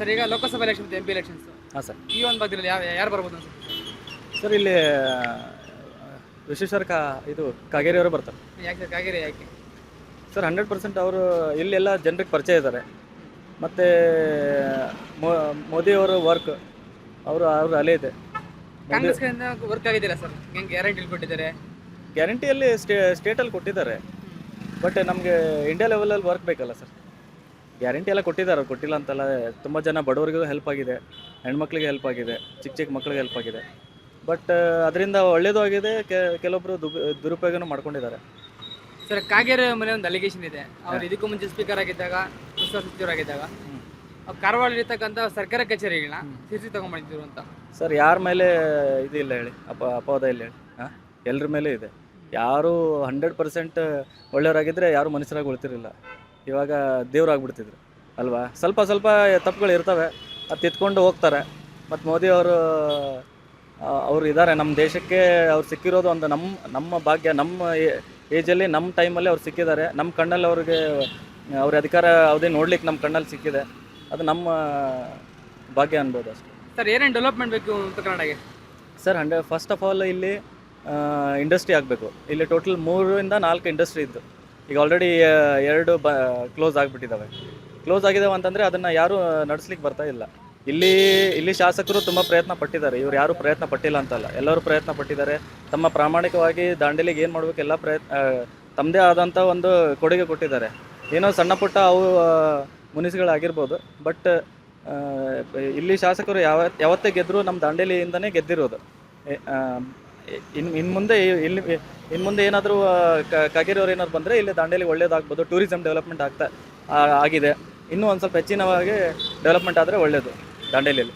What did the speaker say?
Sir ಈಗ Lok Sabha election MP elections ಹಾಂ sir. ಈ ಒಂದು ಭಾಗದಲ್ಲಿ ಯಾರು ಬರ್ಬೋದು ಅನ್ಸುತ್ತೆ ಸರ್ ಇಲ್ಲಿ ವಿಶ್ವೇಶ್ವರ ಇದು ಕಾಗೇರಿ ಅವರು ಬರ್ತಾರೆ. ಯಾಕೆ ಸರ್ ಕಾಗೇರಿ ಯಾಕೆ? ಸರ್ 100% ಅವರು ಇಲ್ಲೆಲ್ಲ ಜನರಿಗೆ ಪರಿಚಯ ಇದ್ದಾರೆ. ಮತ್ತು ಮೋದಿಯವರು ವರ್ಕ್ ಅವರು ಅಲ್ಲೇ ಇದೆ. ಕಾಂಗ್ರೆಸ್ ಕಡೆಯಿಂದ ವರ್ಕ್ ಆಗಿದ್ದಿಲ್ಲ ಸರ್, ಹೆಂಗೆ ಗ್ಯಾರಂಟಿ ಕೊಟ್ಟಿದ್ದಾರೆ? ಗ್ಯಾರಂಟಿಯಲ್ಲಿ ಸ್ಟೇಟಲ್ಲಿ ಕೊಟ್ಟಿದ್ದಾರೆ, ಬಟ್ ನಮಗೆ ಇಂಡಿಯಾ ಲೆವೆಲಲ್ಲಿ ವರ್ಕ್ ಬೇಕಲ್ಲ ಸರ್. ಗ್ಯಾರಂಟಿ ಎಲ್ಲ ಕೊಟ್ಟಿದ್ದಾರೆ, ಕೊಟ್ಟಿಲ್ಲ ಅಂತಲ್ಲ. ತುಂಬ ಜನ ಬಡವರಿಗೂ ಹೆಲ್ಪ್ ಆಗಿದೆ, ಹೆಣ್ಮಕ್ಳಿಗೆ ಹೆಲ್ಪ್ ಆಗಿದೆ, ಚಿಕ್ಕ ಚಿಕ್ಕ ಮಕ್ಳಿಗೆ ಹೆಲ್ಪ್ ಆಗಿದೆ. ಬಟ್ ಅದರಿಂದ ಒಳ್ಳೇದು ಆಗಿದೆ, ಕೆಲವೊಬ್ಬರು ದುರುಪಯೋಗನೂ ಮಾಡ್ಕೊಂಡಿದ್ದಾರೆ. ಸರ್ ಕಾಗೇರಿ ಮೇಲೆ ಒಂದು ಅಲಿಗೇಷನ್ ಇದೆ. ಅವ್ರು ಇದಕ್ಕೂ ಮುಂಚೆ ಸ್ಪೀಕರ್ ಆಗಿದ್ದಾಗ, ಉಸ್ತುವಾರಿ ಸಚಿವರಾಗಿದ್ದಾಗ ಅವ್ರು ಕಾರವಾರ ಇರ್ತಕ್ಕಂಥ ಸರ್ಕಾರಿ ಕಚೇರಿಗಳನ್ನ ಸಿಸಿ ತಗೊಂಡ್ಬಂದಿದ್ರು ಅಂತ. ಸರ್ ಯಾರ ಮೇಲೆ ಇದು ಇಲ್ಲ ಹೇಳಿ, ಅಪವಾದ ಇಲ್ಲ ಹೇಳಿ. ಹಾಂ, ಎಲ್ಲರ ಮೇಲೆ ಇದೆ. ಯಾರು 100% ಒಳ್ಳೆಯವರಾಗಿದ್ದರೆ ಯಾರು ಮನುಷ್ಯರಾಗಿ ಉಳ್ತಿರಲಿಲ್ಲ. ಇವಾಗ ದೇವ್ರಾಗ್ಬಿಡ್ತಿದ್ರು ಅಲ್ವಾ. ಸ್ವಲ್ಪ ತಪ್ಪುಗಳು ಇರ್ತವೆ, ಅದು ತಿದ್ಕೊಂಡು ಹೋಗ್ತಾರೆ. ಮತ್ತು ಮೋದಿ ಅವರು ಇದ್ದಾರೆ ನಮ್ಮ ದೇಶಕ್ಕೆ. ಅವ್ರು ಸಿಕ್ಕಿರೋದು ಒಂದು ನಮ್ಮ ಭಾಗ್ಯ. ನಮ್ಮ ಏಜಲ್ಲಿ ನಮ್ಮ ಟೈಮಲ್ಲಿ ಅವ್ರು ಸಿಕ್ಕಿದ್ದಾರೆ. ನಮ್ಮ ಕಣ್ಣಲ್ಲಿ ಅವ್ರ ಅಧಿಕಾರ ಯಾವುದೇ ನೋಡ್ಲಿಕ್ಕೆ ನಮ್ಮ ಕಣ್ಣಲ್ಲಿ ಸಿಕ್ಕಿದೆ. ಅದು ನಮ್ಮ ಭಾಗ್ಯ ಅನ್ಬೋದು ಅಷ್ಟೇ. ಸರ್ ಏನೇನು ಡೆವಲಪ್ಮೆಂಟ್ ಬೇಕು ಉತ್ತರ ಕನ್ನಡಗೆ? ಸರ್ ಫಸ್ಟ್ ಆಫ್ ಆಲ್ ಇಲ್ಲಿ ಇಂಡಸ್ಟ್ರಿ ಆಗಬೇಕು. ಇಲ್ಲಿ ಟೋಟಲ್ 3 ಇಂದ 4 ಇಂಡಸ್ಟ್ರಿ ಇದ್ದು ಈಗ ಆಲ್ರೆಡಿ 2 ಕ್ಲೋಸ್ ಆಗಿಬಿಟ್ಟಿದ್ದಾವೆ. ಕ್ಲೋಸ್ ಆಗಿದ್ದಾವೆ ಅಂತಂದರೆ ಅದನ್ನು ಯಾರೂ ನಡೆಸ್ಲಿಕ್ಕೆ ಬರ್ತಾ ಇಲ್ಲ. ಇಲ್ಲಿ ಶಾಸಕರು ತುಂಬ ಪ್ರಯತ್ನ ಪಟ್ಟಿದ್ದಾರೆ. ಇವ್ರು ಯಾರೂ ಪ್ರಯತ್ನ ಪಟ್ಟಿಲ್ಲ ಅಂತಲ್ಲ, ಎಲ್ಲರೂ ಪ್ರಯತ್ನ ಪಟ್ಟಿದ್ದಾರೆ. ತಮ್ಮ ಪ್ರಾಮಾಣಿಕವಾಗಿ ದಾಂಡೇಲಿಗೆ ಏನು ಮಾಡಬೇಕು ಎಲ್ಲ ತಮ್ಮದೇ ಆದಂಥ ಒಂದು ಕೊಡುಗೆ ಕೊಟ್ಟಿದ್ದಾರೆ. ಏನೋ ಸಣ್ಣ ಪುಟ್ಟ ಅವು ಮುನಿಸುಗಳಾಗಿರ್ಬೋದು, ಬಟ್ ಇಲ್ಲಿ ಶಾಸಕರು ಯಾವತ್ತೇ ಗೆದ್ದರೂ ನಮ್ಮ ದಾಂಡೇಲಿಯಿಂದನೇ ಗೆದ್ದಿರೋದು. ಇನ್ನು ಮುಂದೆ ಏನಾದರೂ ಕಾಗೇರಿ ಅವ್ರು ಏನಾದ್ರು ಬಂದರೆ ಇಲ್ಲಿ ದಾಂಡೇಲಿ ಒಳ್ಳೇದಾಗ್ಬೋದು. ಟೂರಿಸಂ ಡೆವಲಪ್ಮೆಂಟ್ ಆಗಿದೆ. ಇನ್ನೂ ಒಂದು ಸ್ವಲ್ಪ ಹೆಚ್ಚಿನವಾಗಿ ಡೆವಲಪ್ಮೆಂಟ್ ಆದರೆ ಒಳ್ಳೆಯದು ದಾಂಡೇಲಿಯಲ್ಲಿ.